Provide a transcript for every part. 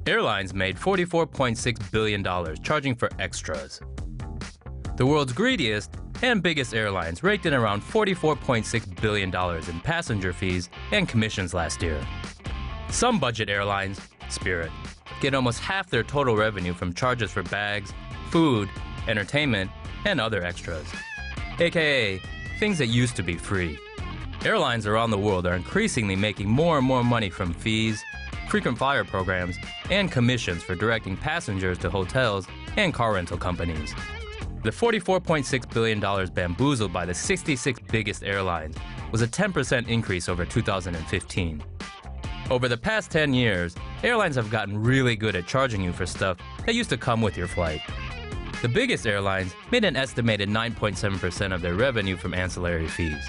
Airlines made $44.6 billion charging for extras. The world's greediest and biggest airlines raked in around $44.6 billion in passenger fees and commissions last year. Some budget airlines, Spirit, get almost half their total revenue from charges for bags, food, entertainment, and other extras, aka things that used to be free. Airlines around the world are increasingly making more and more money from fees, frequent flyer programs, and commissions for directing passengers to hotels and car rental companies. The $44.6 billion bamboozled by the 66 biggest airlines was a 10% increase over 2015. Over the past 10 years, airlines have gotten really good at charging you for stuff that used to come with your flight. The biggest airlines made an estimated 9.7% of their revenue from ancillary fees.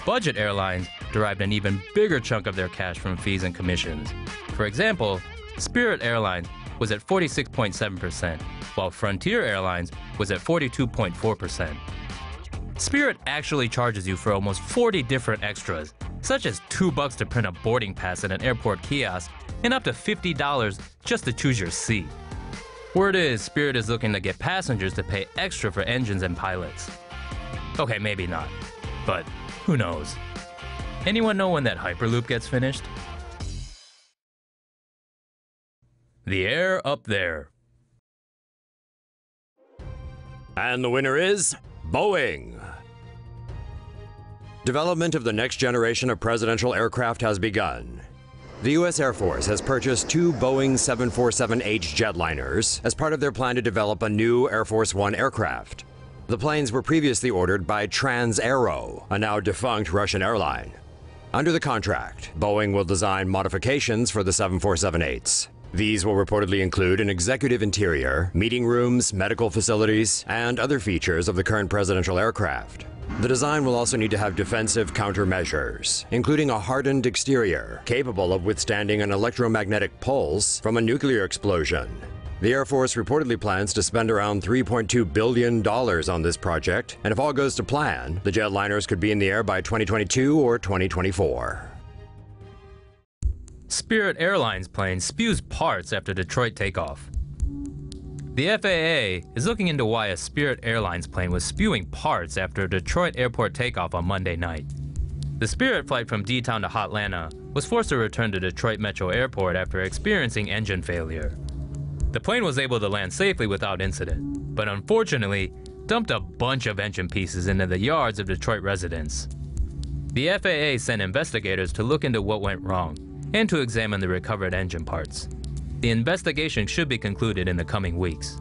Budget airlines derived an even bigger chunk of their cash from fees and commissions. For example, Spirit Airlines was at 46.7%, while Frontier Airlines was at 42.4%. Spirit actually charges you for almost 40 different extras, such as $2 to print a boarding pass at an airport kiosk and up to $50 just to choose your seat. Word is, Spirit is looking to get passengers to pay extra for engines and pilots. Okay, maybe not, but who knows? Anyone know when that Hyperloop gets finished? The air up there. And the winner is Boeing. Development of the next generation of presidential aircraft has begun. The U.S. Air Force has purchased 2 Boeing 747H jetliners as part of their plan to develop a new Air Force One aircraft. The planes were previously ordered by Trans-Aero, a now defunct Russian airline. Under the contract, Boeing will design modifications for the 747-8s. These will reportedly include an executive interior, meeting rooms, medical facilities, and other features of the current presidential aircraft. The design will also need to have defensive countermeasures, including a hardened exterior capable of withstanding an electromagnetic pulse from a nuclear explosion. The Air Force reportedly plans to spend around $3.2 billion on this project, and if all goes to plan, the jetliners could be in the air by 2022 or 2024. Spirit Airlines plane spews parts after Detroit takeoff. The FAA is looking into why a Spirit Airlines plane was spewing parts after a Detroit airport takeoff on Monday night. The Spirit flight from D-Town to Hotlanta was forced to return to Detroit Metro Airport after experiencing engine failure. The plane was able to land safely without incident, but unfortunately dumped a bunch of engine pieces into the yards of Detroit residents. The FAA sent investigators to look into what went wrong and to examine the recovered engine parts. The investigation should be concluded in the coming weeks.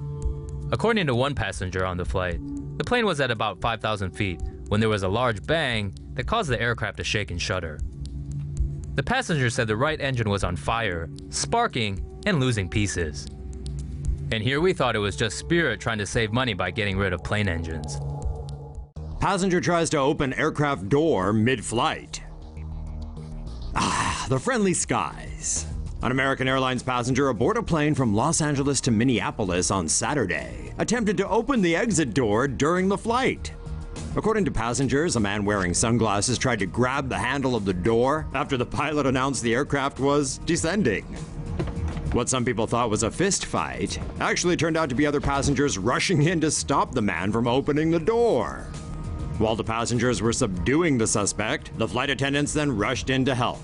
According to one passenger on the flight, the plane was at about 5,000 feet when there was a large bang that caused the aircraft to shake and shudder. The passenger said the right engine was on fire, sparking, and losing pieces. And here we thought it was just Spirit trying to save money by getting rid of plane engines. Passenger tries to open aircraft door mid-flight. The friendly skies. An American Airlines passenger aboard a plane from Los Angeles to Minneapolis on Saturday attempted to open the exit door during the flight. According to passengers, a man wearing sunglasses tried to grab the handle of the door after the pilot announced the aircraft was descending. What some people thought was a fist fight actually turned out to be other passengers rushing in to stop the man from opening the door. While the passengers were subduing the suspect, the flight attendants then rushed in to help.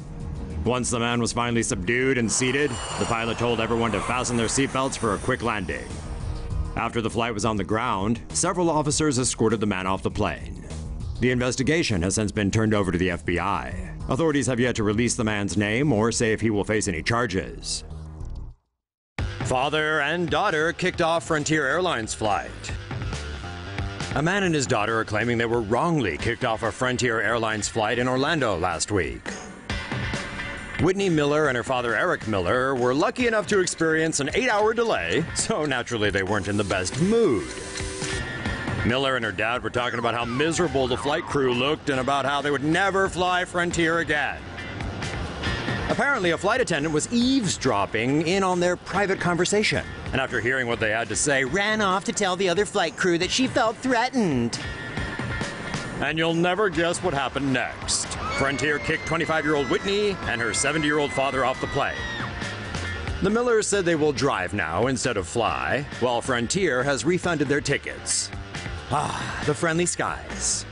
Once the man was finally subdued and seated, the pilot told everyone to fasten their seatbelts for a quick landing. After the flight was on the ground, several officers escorted the man off the plane. The investigation has since been turned over to the FBI. Authorities have yet to release the man's name or say if he will face any charges. Father and daughter kicked off Frontier Airlines flight. A man and his daughter are claiming they were wrongly kicked off a Frontier Airlines flight in Orlando last week. Whitney Miller and her father Eric Miller were lucky enough to experience an 8-hour delay, so naturally they weren't in the best mood. Miller and her dad were talking about how miserable the flight crew looked and about how they would never fly Frontier again. Apparently, a flight attendant was eavesdropping in on their private conversation, and after hearing what they had to say, ran off to tell the other flight crew that she felt threatened. And you'll never guess what happened next. Frontier kicked 25-year-old Whitney and her 70-year-old father off the plane. The Millers said they will drive now instead of fly, while Frontier has refunded their tickets. Ah, the friendly skies.